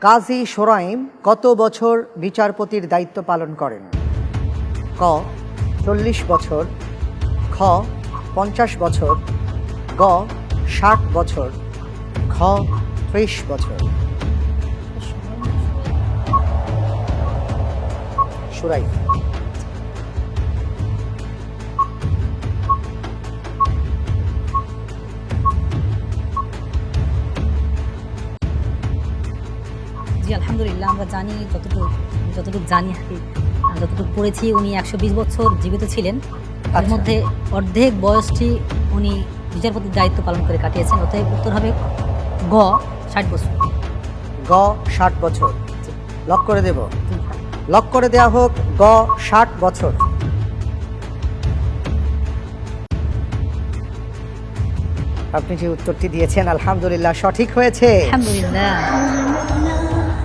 কাজী সোরাইম কত বছর বিচারপতির দায়িত্ব পালন করেন? ক 40 বছর, খ 50 বছর, গ 60 বছর, খ 30 বছর। সোরাইম। জি আলহামদুলিল্লাহ, আমরা জানি যতটুকু জানি আর কি, যতটুকু পড়েছি উনি 120 বছর জীবিত ছিলেন। তার আচ্ছা। মধ্যে অর্ধেক বয়সটি উনি বিচারপতির দায়িত্ব পালন করে কাটিয়েছেন। অতএব উত্তর হবে গ 60 বছর। গ 60 বছর। জি, লক করে দেব। জি। লক করে দেয়া হোক গ 60 বছর। আপনি যে উত্তরটি দিয়েছেন আলহামদুলিল্লাহ সঠিক হয়েছে। আলহামদুলিল্লাহ।